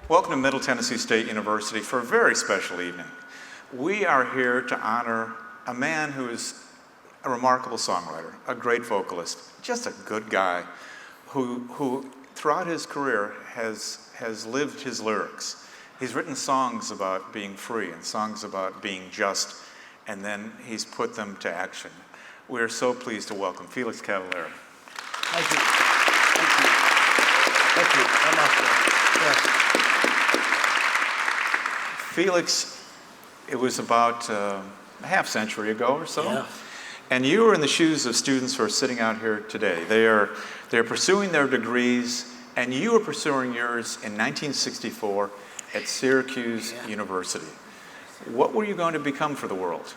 Welcome to Middle Tennessee State University for a very special evening. We are here to honor a man who is a remarkable songwriter, a great vocalist, just a good guy who throughout his career has lived his lyrics. He's written songs about being free and songs about being just, and then he's put them to action. We're so pleased to welcome Felix Cavaliere. Thank you. Thank you. Thank you. I'm up there. Yes. Felix, it was about a half century ago or so, Yeah. and you were in the shoes of students who are sitting out here today. They're pursuing their degrees, and you were pursuing yours in 1964 at Syracuse University. What were you going to become for the world?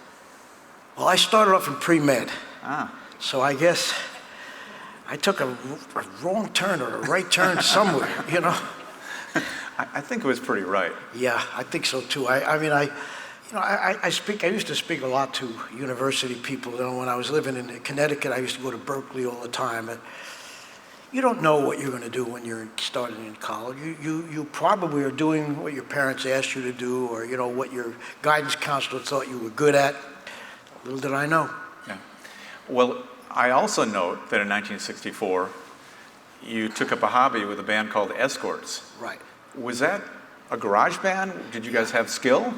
Well, I started off in pre-med. Ah. So I guess I took a wrong turn or a right turn somewhere, you know? I think it was pretty right. Yeah, I think so too. I used to speak a lot to university people. You know, when I was living in Connecticut, I used to go to Berkeley all the time. And you don't know what you're going to do when you're starting in college. You probably are doing what your parents asked you to do, or you know what your guidance counselor thought you were good at. Little did I know. Yeah. Well, I also note that in 1964, you took up a hobby with a band called Escorts. Right. Was that a garage band? Did you guys have skill?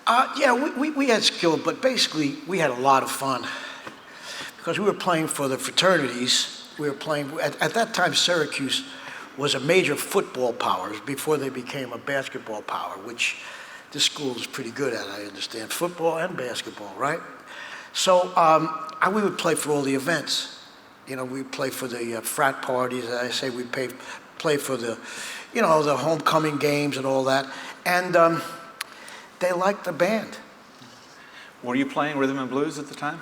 Yeah, we had skill, but basically we had a lot of fun because we were playing for the fraternities. We were playing, at that time Syracuse was a major football power before they became a basketball power, which this school is pretty good at, I understand. Football and basketball, right? So we would play for all the events. You know, we'd play for the frat parties, as I say, we'd play for the, you know, the homecoming games and all that. And they liked the band. Were you playing rhythm and blues at the time?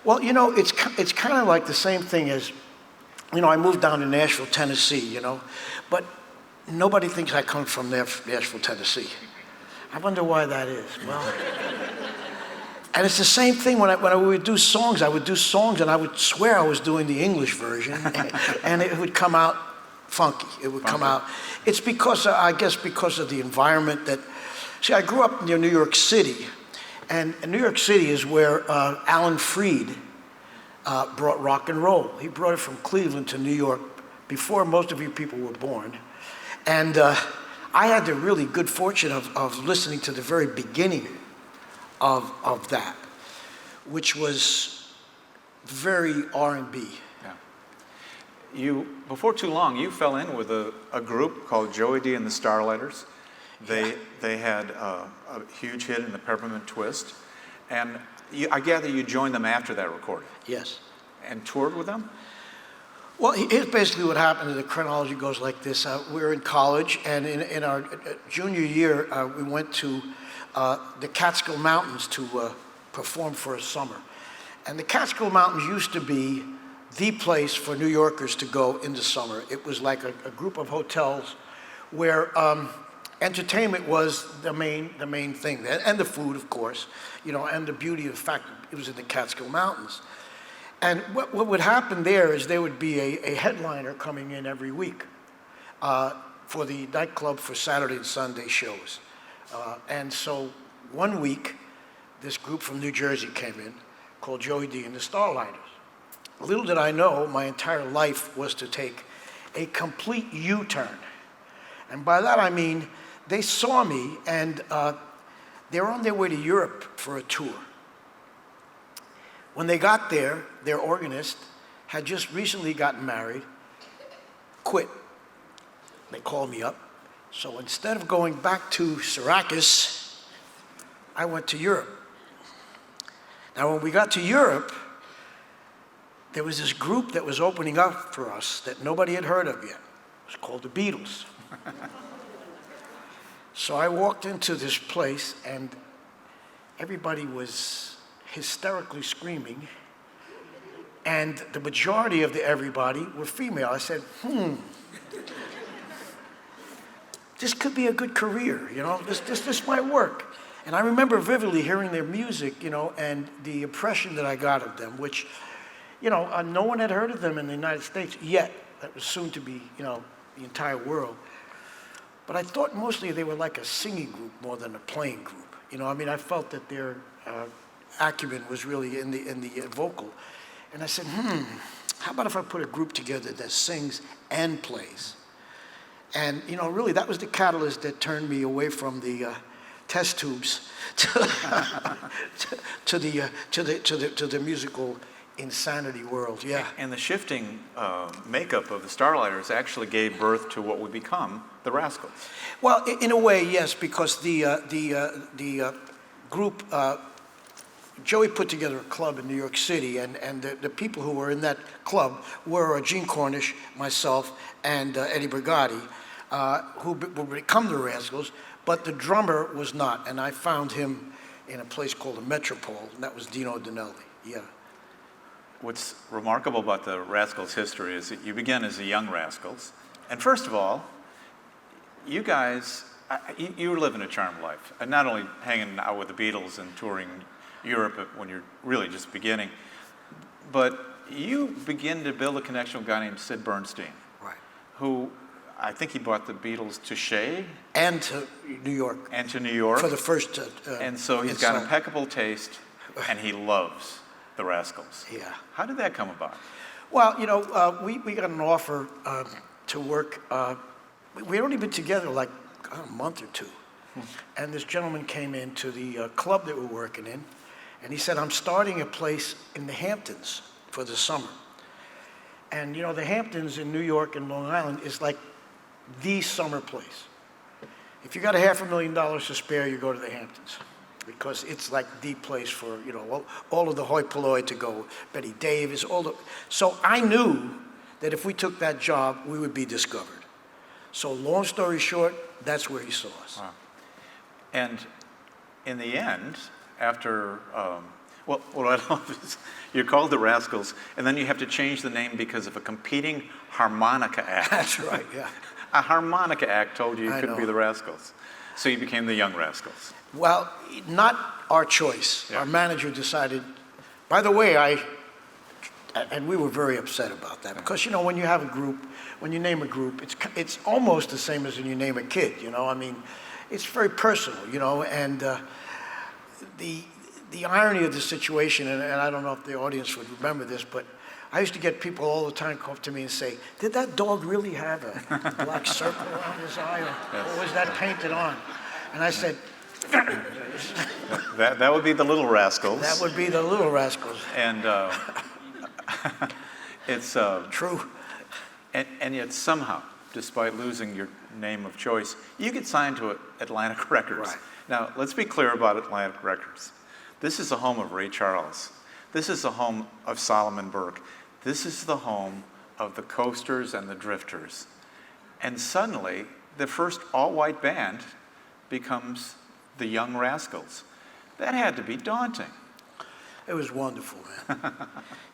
Well, you know, it's kind of like the same thing as, you know, I moved down to Nashville, Tennessee, you know, but nobody thinks I come from Nashville, Tennessee. I wonder why that is. Well, and it's the same thing when I would do songs. I would do songs and I would swear I was doing the English version, and it would come out funky. It would come out. It's because, I guess, because of the environment that. See, I grew up near New York City, and New York City is where Alan Freed brought rock and roll. He brought it from Cleveland to New York before most of you people were born. And I had the really good fortune of listening to the very beginning of that, which was very R&B. Yeah. Before too long, you fell in with a group called Joey D and the Starlighters. They had a huge hit in the Peppermint Twist, and I gather you joined them after that recording. Yes. And toured with them? Well, here's basically what happened. The chronology goes like this. We were in college, and in our junior year, we went to the Catskill Mountains to perform for a summer. And the Catskill Mountains used to be the place for New Yorkers to go in the summer. It was like a group of hotels where entertainment was the main thing, and the food, of course, you know, and the beauty of the fact it was in the Catskill Mountains. And what would happen there is there would be a headliner coming in every week for the nightclub for Saturday and Sunday shows. And so one week, this group from New Jersey came in called Joey D and the Starlighters. Little did I know, my entire life was to take a complete U-turn. And by that I mean, they saw me and they were on their way to Europe for a tour. When they got there, their organist had just recently gotten married, quit. They called me up. So instead of going back to Syracuse, I went to Europe. Now when we got to Europe, there was this group that was opening up for us that nobody had heard of yet. It was called the Beatles. So I walked into this place and everybody was hysterically screaming, and the majority of everybody were female. I said, this could be a good career, you know, this might work. And I remember vividly hearing their music, you know, and the impression that I got of them, which, you know, no one had heard of them in the United States yet. That was soon to be, you know, the entire world. but I thought mostly they were like a singing group more than a playing group. You know, I mean, I felt that their acumen was really in the vocal. And I said, how about if I put a group together that sings and plays? And, you know, really that was the catalyst that turned me away from the test tubes to the musical insanity world, yeah. And the shifting makeup of the Starlighters actually gave birth to what would become the Rascals. Well, in a way, yes, because the group, Joey put together a club in New York City, and the people who were in that club were Gene Cornish, myself, and Eddie Brigatti, who would become the Rascals, but the drummer was not, and I found him in a place called the Metropole, and that was Dino Danelli, yeah. What's remarkable about the Rascals' history is that you begin as the Young Rascals. And first of all, you guys, you live in a charmed life. And not only hanging out with the Beatles and touring Europe when you're really just beginning, but you begin to build a connection with a guy named Sid Bernstein. Right. Who, I think he brought the Beatles to Shea. And to New York. And to New York. For the first and so he's got impeccable taste, and he loves the Rascals. Yeah. How did that come about? Well, you know, we got an offer to work. We'd only been together like a month or two. And this gentleman came into the club that we're working in, and he said, I'm starting a place in the Hamptons for the summer. And, you know, the Hamptons in New York and Long Island is like the summer place. If you got $500,000 to spare, you go to the Hamptons, because it's like the place for, you know, all of the hoi polloi to go, Betty Davis, so I knew that if we took that job, we would be discovered. So long story short, that's where he saw us. Wow. And in the end, after, well, what I love is you're called the Rascals, and then you have to change the name because of a competing harmonica act. That's right, yeah. A harmonica act told you couldn't be the Rascals. So you became the Young Rascals. Well, not our choice. Yeah. Our manager decided, by the way, and we were very upset about that, because, you know, when you have a group, when you name a group, it's almost the same as when you name a kid, you know, I mean, it's very personal, you know, and the irony of the situation, and I don't know if the audience would remember this, but I used to get people all the time come up to me and say, did that dog really have a black circle around his eye, or was that painted on? And I said, that would be the Little Rascals. that would be the Little Rascals. And it's True. And yet somehow, despite losing your name of choice, you get signed to Atlantic Records. Right. Now, let's be clear about Atlantic Records. This is the home of Ray Charles. This is the home of Solomon Burke. This is the home of the Coasters and the Drifters. And suddenly, the first all-white band becomes the Young Rascals. That had to be daunting. It was wonderful, man.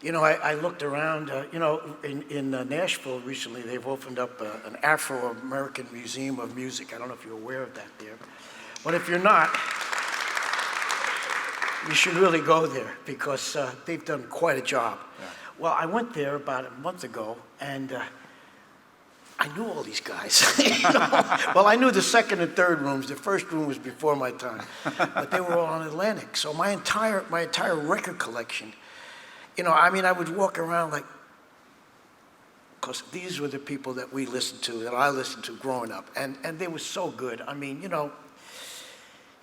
You know, I looked around, you know, in Nashville recently, they've opened up an Afro-American Museum of Music. I don't know if you're aware of that there. But if you're not, you should really go there, because they've done quite a job. Yeah. Well, I went there about a month ago, and I knew all these guys. You know? Well, I knew the second and third rooms. The first room was before my time, but they were all on Atlantic. So my entire record collection, you know, I mean, I would walk around like, because these were the people that we listened to, that I listened to growing up, and they were so good. I mean, you know,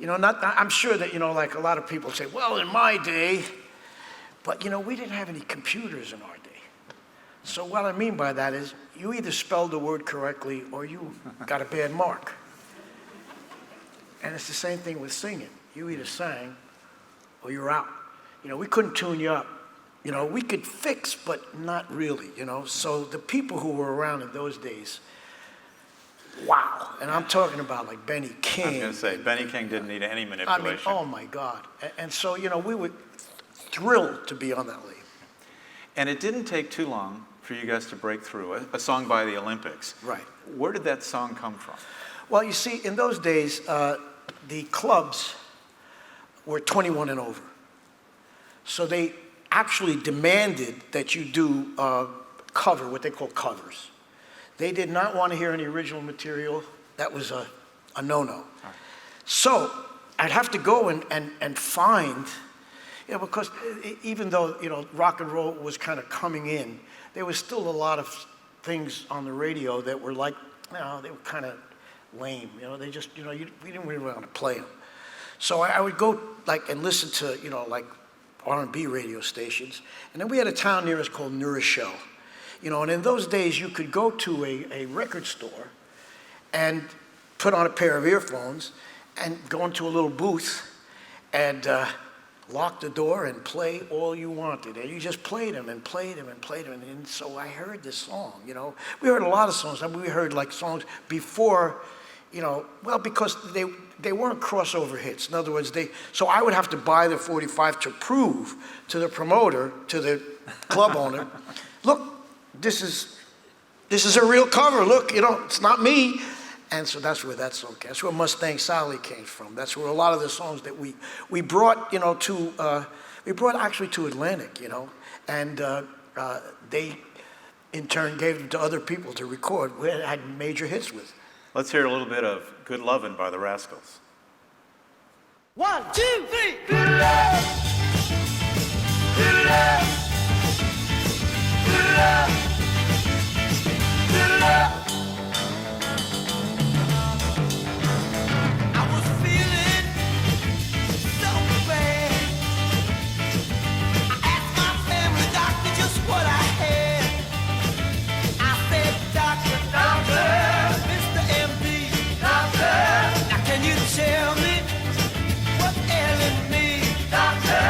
I'm sure that, you know, like a lot of people say, well, in my day, but, you know, we didn't have any computers in our day. So what I mean by that is you either spelled the word correctly or you got a bad mark. And it's the same thing with singing. You either sang or you're out. You know, we couldn't tune you up. You know, we could fix, but not really, you know. So the people who were around in those days, wow. And I'm talking about like Benny King. I was going to say, Benny King didn't need any manipulation. I mean, oh my God. And so, you know, we were thrilled to be on that league. And it didn't take too long for you guys to break through. A song by the Olympics. Right. Where did that song come from? Well, you see, in those days, the clubs were 21 and over. So they actually demanded that you do cover, what they call covers. They did not want to hear any original material. that was a no-no. So I'd have to go and find, because even though, rock and roll was kind of coming in, there was still a lot of things on the radio that were like, they were kind of lame. They just, we didn't really want to play them. So I would go and listen to, R&B radio stations. And then we had a town near us called New Rochelle. And in those days you could go to a record store and put on a pair of earphones and go into a little booth and lock the door and play all you wanted. And you just played them and played them and played them. And so I heard this song, We heard a lot of songs. I mean, we heard songs before, because they weren't crossover hits. In other words, so I would have to buy the 45 to prove to the promoter, to the club owner, look, this is a real cover. Look, it's not me. And so that's where that song came. That's where Mustang Sally came from. That's where a lot of the songs that we brought, we brought actually to Atlantic, and they in turn gave them to other people to record. We had major hits with. Let's hear a little bit of Good Lovin' by the Rascals. 1, 2, 3. Good love. Good love. Good love. Good love. I was feeling so bad. I asked my family doctor just what I had. I said, doctor, Mr. MD, doctor, now can you tell me what's ailing me, doctor?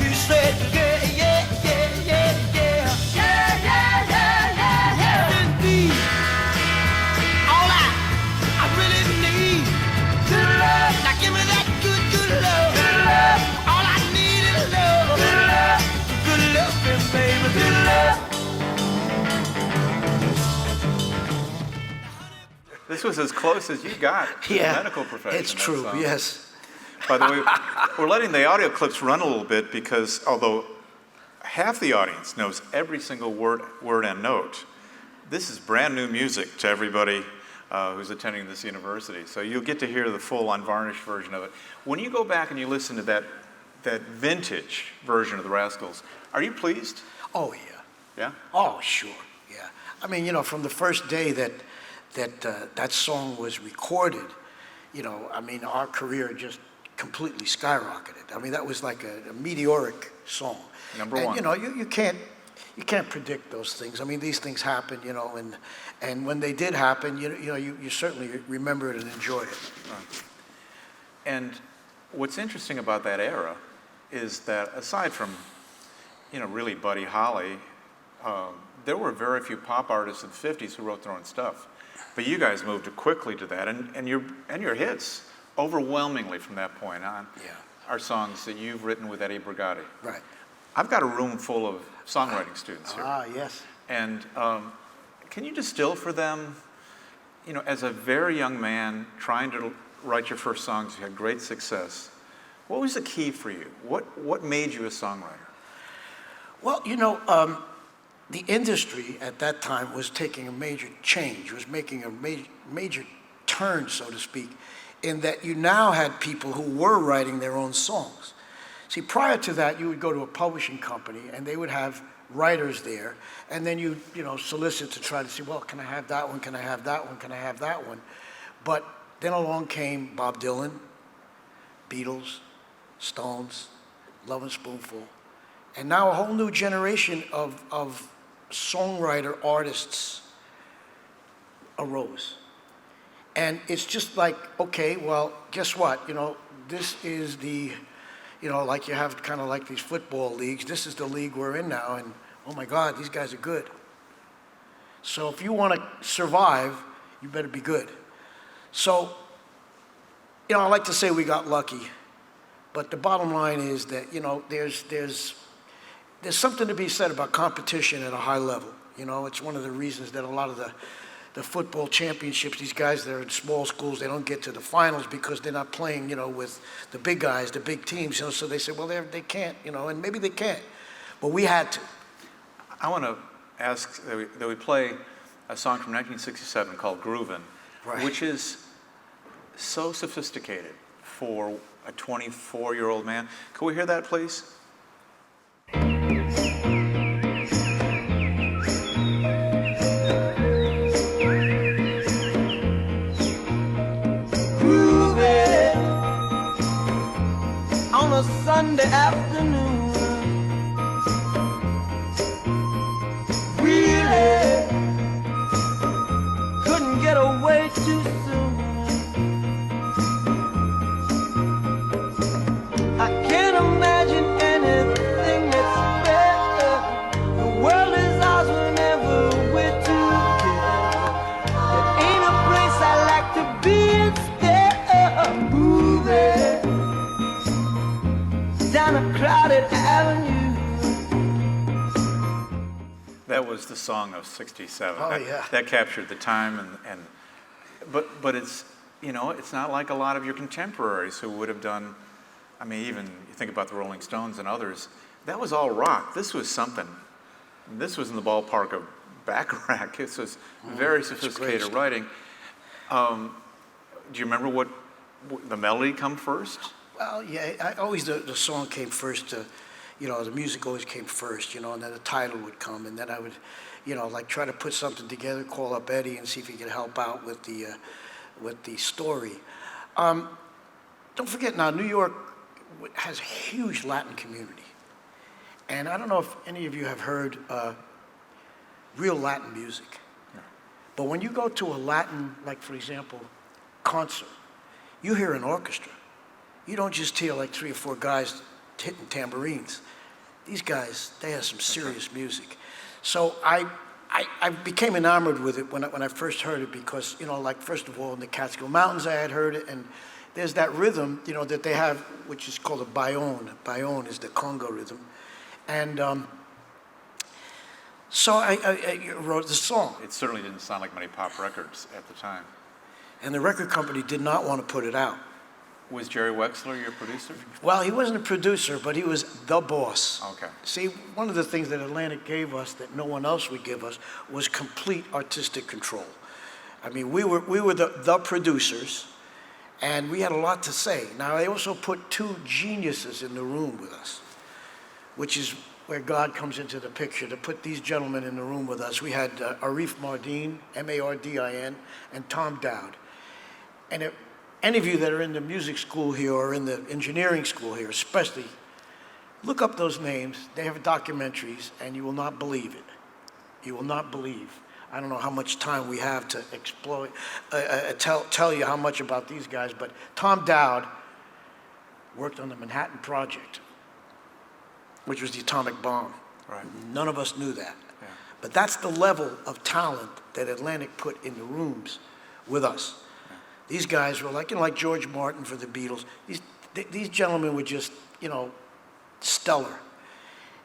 He said, yeah, yeah, yeah, yeah, yeah. Yeah, yeah, yeah, yeah, yeah. Indeed, all I really need, good love. Now give me that good, good love. Good love. All I need is love. Good love. Good loving, baby. Good love. This was as close as you got to the medical profession. It's true, yes. By the way, we're letting the audio clips run a little bit because although half the audience knows every single word and note, this is brand new music to everybody who's attending this university. So you'll get to hear the full unvarnished version of it. When you go back and you listen to that vintage version of the Rascals, are you pleased? Oh, yeah. Yeah? Oh, sure, yeah. I mean, from the first day that song was recorded, our career just completely skyrocketed. I mean, that was like a meteoric song. Number one. And, you can't predict those things. I mean, these things happen, and when they did happen, you certainly remember it and enjoy it. Right. And what's interesting about that era is that aside from, really Buddy Holly, there were very few pop artists in the 50s who wrote their own stuff. But you guys moved quickly to that, and your hits, overwhelmingly from that point on, are songs that you've written with Eddie Brigatti. Right. I've got a room full of songwriting students here. Ah, yes. And can you distill for them, as a very young man trying to write your first songs, you had great success. What was the key for you? What made you a songwriter? Well, the industry at that time was taking a major change, was making a major turn, so to speak, in that you now had people who were writing their own songs. See, prior to that, you would go to a publishing company and they would have writers there, and then you solicit to try to see, well, can I have that one? Can I have that one? Can I have that one? But then along came Bob Dylan, Beatles, Stones, Lovin' Spoonful, and now a whole new generation of songwriter artists arose. And it's just like, okay, well, guess what? This is the, like you have kind of like these football leagues. This is the league we're in now, and oh my God, these guys are good. So if you want to survive, you better be good. So, I like to say we got lucky, but the bottom line is that, there's something to be said about competition at a high level. It's one of the reasons that a lot of the football championships, these guys that are in small schools, they don't get to the finals because they're not playing, with the big guys, the big teams, so they say, well, they can't, and maybe they can't, but we had to. I want to ask that we play a song from 1967 called Groovin', right, which is so sophisticated for a 24-year-old man. Can we hear that, please? Groovy on a Sunday afternoon. Really couldn't get away too soon. I can't imagine anything that's better. The world is ours whenever we're together. There ain't a place I like to be instead of moving down a crowded avenue. That was the song of '67. Oh, that, yeah. that captured the time, but it's, you know, it's not like a lot of your contemporaries who would have done. I mean, even you think about the Rolling Stones and others. That was all rock. This was something. This was in the ballpark of Bacharach. This was very sophisticated stuff. writing. Do you remember what the melody come first? Well, yeah, always the song came first. The music always came first, and then the title would come, and then I would, like try to put something together, call up Eddie and see if he could help out with the story. Don't forget now, New York has a huge Latin community. And I don't know if any of you have heard real Latin music. Yeah. But when you go to a Latin, like for example, concert, you hear an orchestra. You don't just hear like 3 or 4 guys hitting tambourines. These guys, they have some serious music. So I became enamored with it when I first heard it because, like first of all, in the Catskill Mountains I had heard it, and there's that rhythm, that they have, which is called a bayon. Bayon is the Congo rhythm. And so I wrote the song. It certainly didn't sound like many pop records at the time. And the record company did not want to put it out. Was Jerry Wexler your producer? Well, he wasn't a producer, but he was the boss. Okay. See, one of the things that Atlantic gave us that no one else would give us was complete artistic control. I mean, we were the producers, and we had a lot to say. Now, they also put 2 geniuses in the room with us, which is where God comes into the picture, to put these gentlemen in the room with us. We had Arif Mardin, M-A-R-D-I-N, and Tom Dowd. And if any of you that are in the music school here or in the engineering school here especially, look up those names. They have documentaries, and you will not believe it. You will not believe. I don't know how much time we have to exploit, tell you how much about these guys, but Tom Dowd worked on the Manhattan Project, which was the atomic bomb. Right. None of us knew that. Yeah. But that's the level of talent that Atlantic put in the rooms with us. Yeah. These guys were like George Martin for the Beatles. These gentlemen were just, stellar.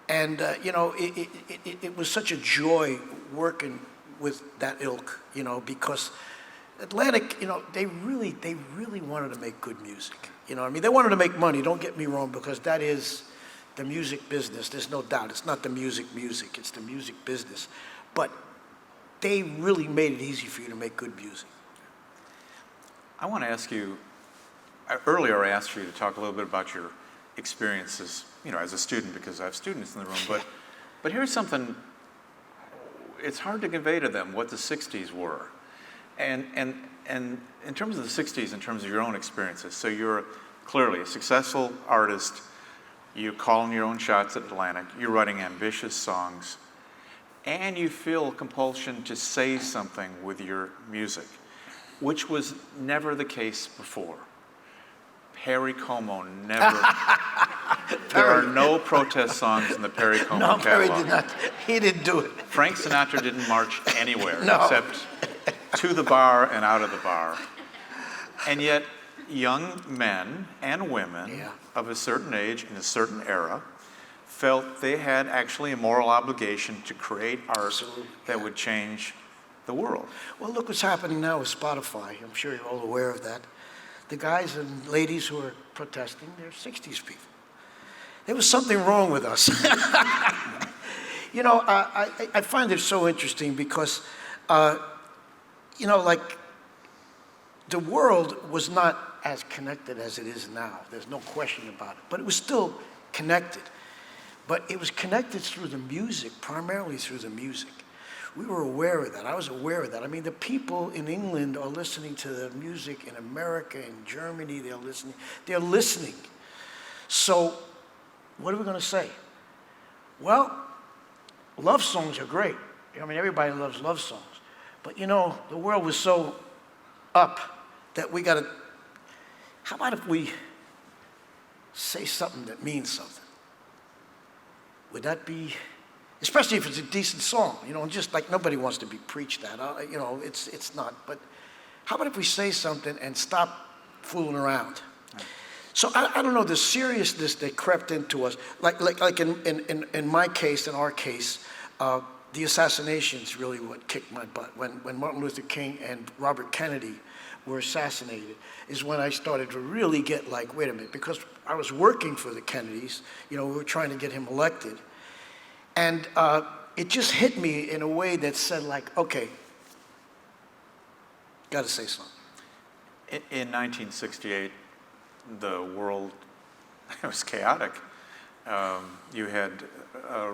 And, it was such a joy working with that ilk, because Atlantic, they really wanted to make good music. They wanted to make money, don't get me wrong, because that is the music business. There's no doubt. It's not the music, it's the music business. But they really made it easy for you to make good music. I want to ask you, earlier I asked you to talk a little bit about your experiences, as a student, because I have students in the room, but here's something, it's hard to convey to them what the 60s were. And in terms of the 60s, in terms of your own experiences, so you're clearly a successful artist, you're calling your own shots at Atlantic, you're writing ambitious songs, and you feel compulsion to say something with your music, which was never the case before. Perry Como never. There are no protest songs in the Perry Como No, Perry catalog. did not. He didn't do it. Frank Sinatra didn't march anywhere No. except to the bar and out of the bar. And yet, young men and women Yeah. of a certain age in a certain era felt they had actually a moral obligation to create art Absolutely, that would change the world. Well, look what's happening now with Spotify. I'm sure you're all aware of that. The guys and ladies who are protesting, they're 60s people. There was something wrong with us. I find it so interesting because, like the world was not as connected as it is now. There's no question about it. But it was still connected. But it was connected through the music, primarily through the music. We were aware of that. I was aware of that. I mean, the people in England are listening to the music in America, in Germany, they're listening. They're listening. So, what are we going to say? Well, love songs are great. I mean, everybody loves love songs. But you know, the world was so up that we got to, how about if we say something that means something? Would that be, especially if it's a decent song, you know, just like nobody wants to be preached at, you know, it's not. But how about if we say something and stop fooling around? So I don't know, the seriousness that crept into us, like in my case, in our case, the assassination's really what kicked my butt. When Martin Luther King and Robert Kennedy were assassinated is when I started to really get like, wait a minute, because I was working for the Kennedys, you know, we were trying to get him elected. And it just hit me in a way that said like, okay, gotta say something. In 1968, the world, it was chaotic. You had a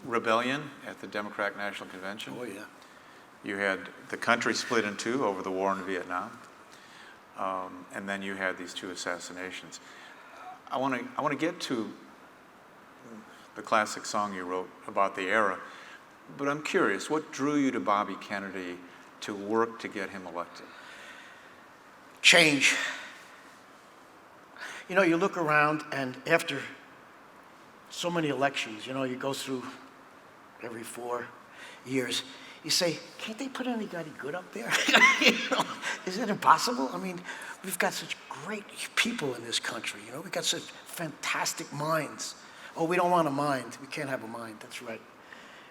rebellion at the Democratic National Convention. Oh yeah. You had the country split in two over the war in Vietnam. And then you had these two assassinations. I want to get to the classic song you wrote about the era, but I'm curious, what drew you to Bobby Kennedy to work to get him elected? Change. You know, you look around and after so many elections, you know, you go through every 4 years, you say, can't they put anybody good up there? You know, is it impossible? I mean, we've got such great people in this country, you know, we've got such fantastic minds. Oh, we don't want a mind. We can't have a mind, that's right.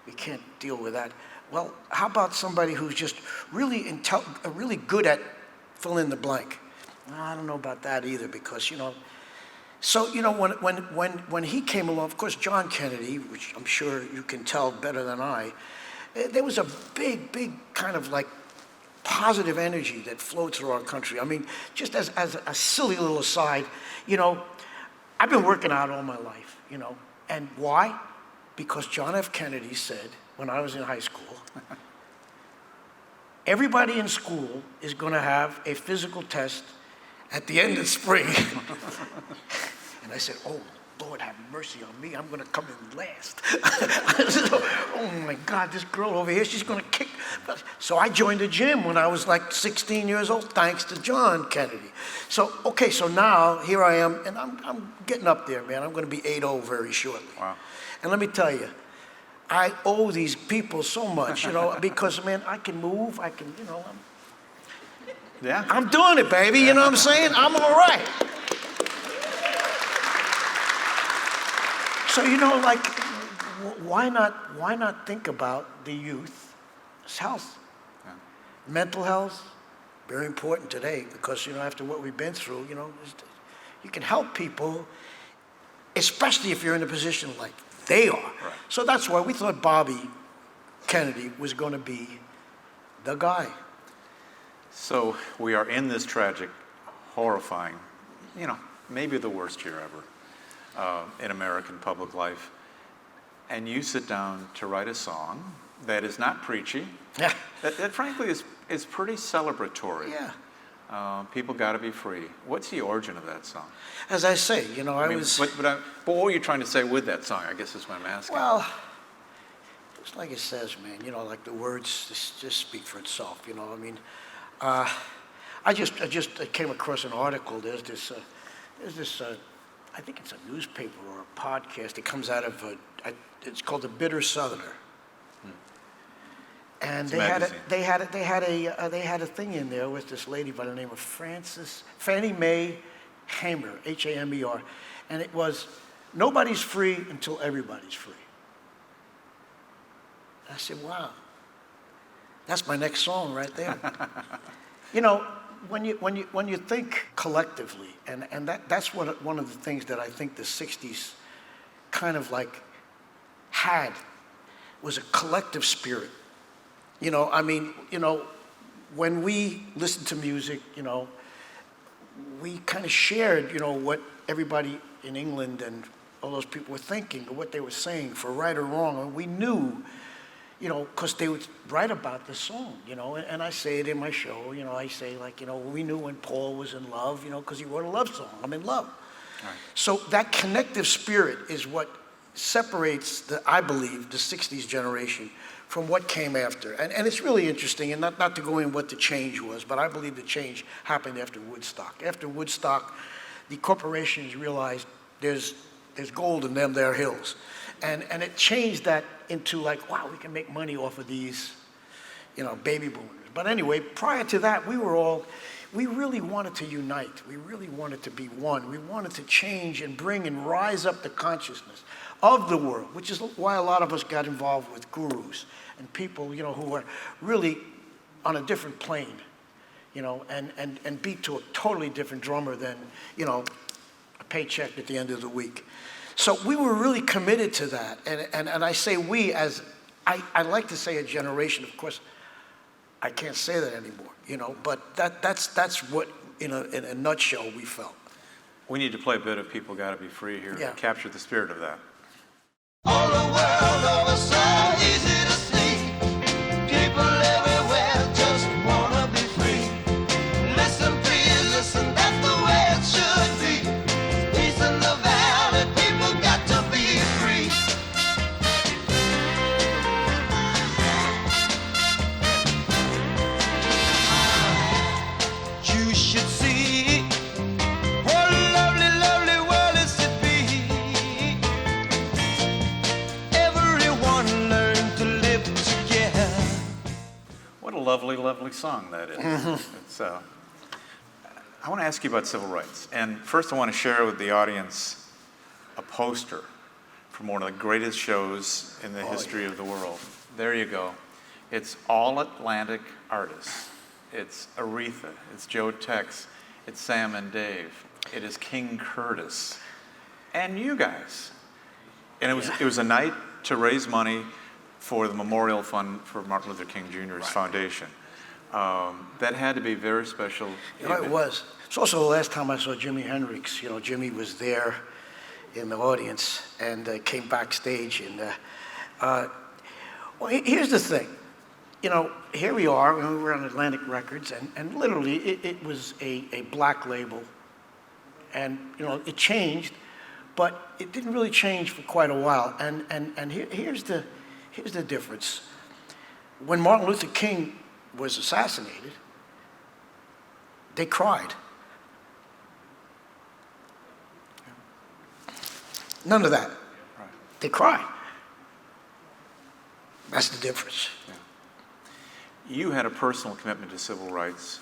We can't deal with that. Well, how about somebody who's just really really good at fill in the blank? I don't know about that either because, you know, so, you know, when he came along, of course, John Kennedy, which I'm sure you can tell better than I, there was a big kind of like positive energy that flowed through our country. I mean, just as a silly little aside, you know, I've been working out all my life, you know, and why? Because John F. Kennedy said, when I was in high school, everybody in school is going to have a physical test at the end of spring. And I said, oh, Lord, have mercy on me. I'm going to come in last. I said, oh, my God, this girl over here, she's going to kick. So I joined the gym when I was like 16 years old, thanks to John Kennedy. So, okay, so now here I am, and I'm getting up there, man. I'm going to be 80 very shortly. Wow. And let me tell you, I owe these people so much, you know, because, man, I can move, I can, you know, Yeah. I'm doing it, baby, you know what I'm saying? I'm all right. So, you know, like, why not think about the youth's health? Yeah. Mental health, very important today because, you know, after what we've been through, you know, you can help people, especially if you're in a position like they are. Right. So that's why we thought Bobby Kennedy was going to be the guy. So we are in this tragic, horrifying, you know, maybe the worst year ever in American public life. And you sit down to write a song that is not preachy, Yeah. that frankly is pretty celebratory. Yeah. People got to be free. What's the origin of that song? As I say, you know, But what were you trying to say with that song? I guess is what I'm asking. Well, it's like it says, man, you know, like the words just speak for itself, you know. I mean, I just came across an article. There's this, I think it's a newspaper or a podcast. It comes out of, it's called The Bitter Southerner. And It's a magazine. they had a thing in there with this lady by the name of Fannie Mae Hamer, Hamer, and it was, nobody's free until everybody's free. I said, wow, that's my next song right there. You know, when you think collectively, and that's one of the things that I think the 60s kind of like had, was a collective spirit. You know, I mean, you know, when we listened to music, we kind of shared, what everybody in England and all those people were thinking, or what they were saying, for right or wrong. And we knew, because they would write about the song, and I say it in my show, I say, like, we knew when Paul was in love, because he wrote a love song, I'm in love. Right. So that connective spirit is what separates, I believe, the 60s generation from what came after. And it's really interesting, and not to go in what the change was, but I believe the change happened after Woodstock. After Woodstock, the corporations realized there's gold in them there hills. And it changed that into like, wow, we can make money off of these, baby boomers. But anyway, prior to that, we really wanted to unite. We really wanted to be one. We wanted to change and bring and rise up the consciousness of the world, which is why a lot of us got involved with gurus and people, who are really on a different plane, and beat to a totally different drummer than, a paycheck at the end of the week. So we were really committed to that. And I say we as, I like to say a generation, of course, I can't say that anymore, but that's what, in a nutshell, we felt. We need to play a bit of People Gotta Be Free here to capture the spirit of that. All the world over, so easy to see. People everywhere just wanna be free. Listen, please, listen, that's the way it should be. Peace in the valley, people got to be free. You should see what a lovely, lovely world is to be. Everyone learn to live together. What a lovely, lovely song that is. It's, I want to ask you about civil rights. And first I want to share with the audience a poster from one of the greatest shows in the history of the world. There you go. It's all Atlantic artists. It's Aretha, it's Joe Tex, it's Sam and Dave, it is King Curtis, and you guys. And it was a night to raise money for the Memorial Fund for Martin Luther King Jr.'s foundation. That had to be very special. It was. It's also the last time I saw Jimi Hendrix. Jimmy was there in the audience and came backstage. And well, here's the thing. Here we are. We were on Atlantic Records, and literally it was a black label. And it changed, but it didn't really change for quite a while. And here's the difference. When Martin Luther King was assassinated, they cried. None of that. Right. They cried. That's the difference. Yeah. You had a personal commitment to civil rights.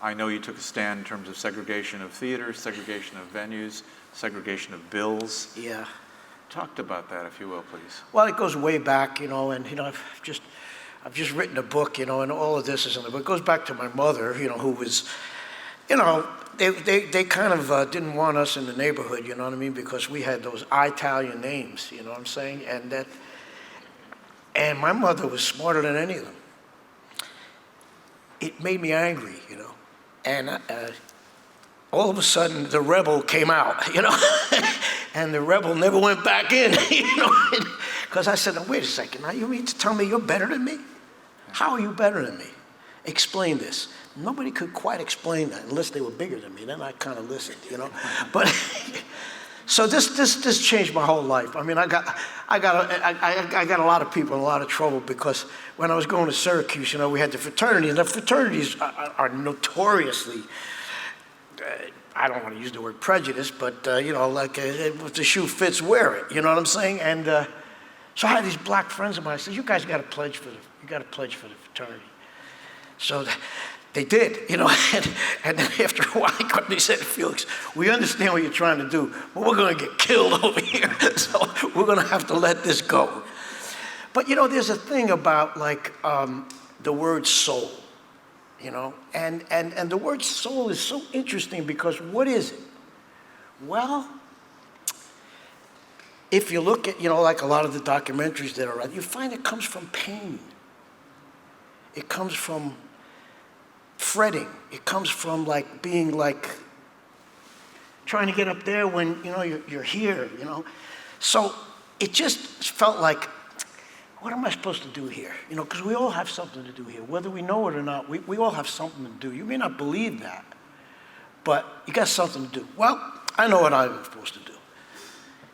I know you took a stand in terms of segregation of theaters, segregation of venues, segregation of bills. Yeah. Talk about that, if you will, please. Well, it goes way back, and I've just written a book, and all of this is in the book. It goes back to my mother, who was, they kind of didn't want us in the neighborhood, you know what I mean, because we had those Italian names, you know what I'm saying, and my mother was smarter than any of them. It made me angry, and all of a sudden the rebel came out, and the rebel never went back in, because I said, wait a second, now you mean to tell me you're better than me? How are you better than me? Explain this. Nobody could quite explain that unless they were bigger than me. Then I kind of listened, But so this changed my whole life. I mean, I got a lot of people in a lot of trouble because when I was going to Syracuse, we had the fraternity, and the fraternities are notoriously, I don't want to use the word prejudice, but if the shoe fits, wear it. You know what I'm saying? And so I had these black friends of mine. I said, "You guys got to pledge for the fraternity." So they did, and then after a while, they said, "Felix, we understand what you're trying to do, but we're going to get killed over here, so we're going to have to let this go." But there's a thing about the word soul, and the word soul is so interesting because what is it? Well, if you look at like a lot of the documentaries that are out, you find it comes from pain. It comes from fretting. It comes from like being like trying to get up there when, you know, you're here, you know. So it just felt like, what am I supposed to do here? You know, because we all have something to do here. Whether we know it or not, we all have something to do. You may not believe that, but you got something to do. Well, I know what I'm supposed to do,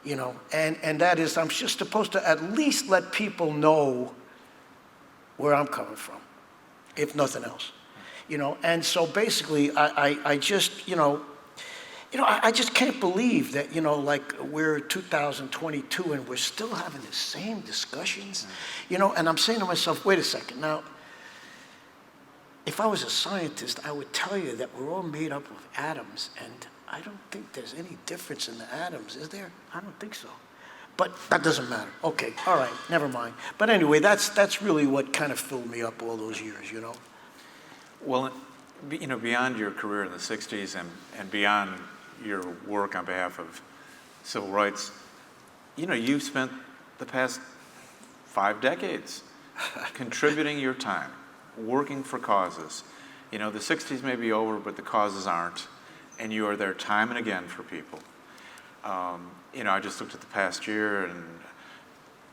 you know, and that is I'm just supposed to at least let people know where I'm coming from, if nothing else, you know. And so basically, I just, I just can't believe that, you know, like we're 2022 and we're still having the same discussions, you know, and I'm saying to myself, wait a second, now, if I was a scientist, I would tell you that we're all made up of atoms, and I don't think there's any difference in the atoms, is there? I don't think so. But that doesn't matter. Okay, all right, never mind. But anyway, that's really what kind of filled me up all those years, you know. Well, you know, beyond your career in the 60s and beyond your work on behalf of civil rights, you know, you've spent the past 5 decades contributing your time, working for causes. You know, the 60s may be over, but the causes aren't, and you are there time and again for people. You know, I just looked at the past year, and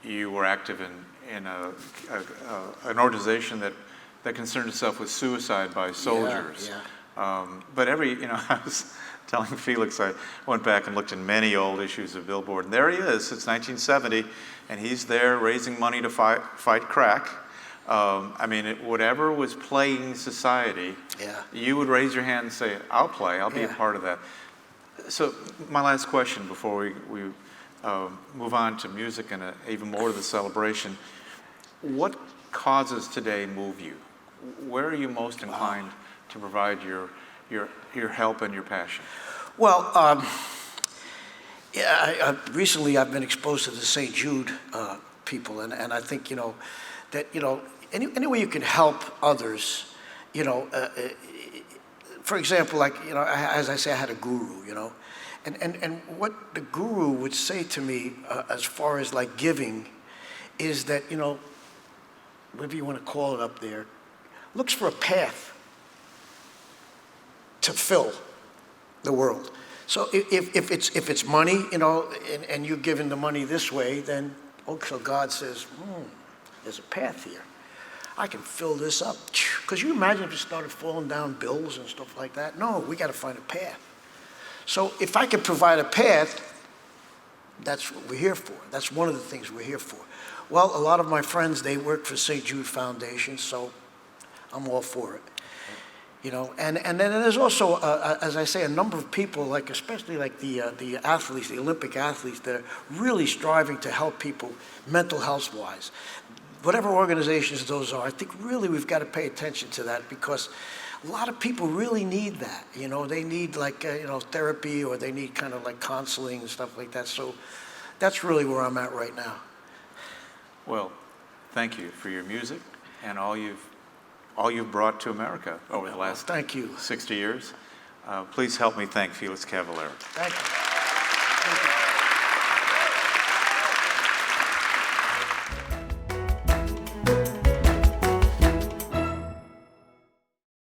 you were active in an organization that concerned itself with suicide by soldiers. Yeah. But I was telling Felix, I went back and looked in many old issues of Billboard, and there he is, since 1970, and he's there raising money to fight crack. I mean, whatever was plaguing society, Yeah. you would raise your hand and say, I'll play, I'll be a Yeah. part of that. So my last question before we move on to music and even more to the celebration, what causes today move you? Where are you most inclined to provide your help and your passion? Well, recently I've been exposed to the St. Jude people, and I think, you know, that, you know, any way you can help others, you know, for example, like, you know, as I say, I had a guru, you know, and what the guru would say to me as far as like giving is that, you know, whatever you want to call it up there, looks for a path to fill the world. So if it's money, you know, and you're giving the money this way, then so God says, there's a path here. I can fill this up. Because you imagine if it started falling down bills and stuff like that? No, we got to find a path. So if I can provide a path, that's what we're here for. That's one of the things we're here for. Well, a lot of my friends, they work for St. Jude Foundation, so I'm all for it. You know, and then there's also, as I say, a number of people, like especially like the athletes, the Olympic athletes, that are really striving to help people mental health-wise. Whatever organizations those are, I think really we've got to pay attention to that, because a lot of people really need that. You know, they need like, you know, therapy, or they need kind of like counseling and stuff like that. So that's really where I'm at right now. Well, thank you for your music and all you've brought to America over the last thank you. 60 years. Please help me thank Felix Cavaliere. Thank you. Thank you.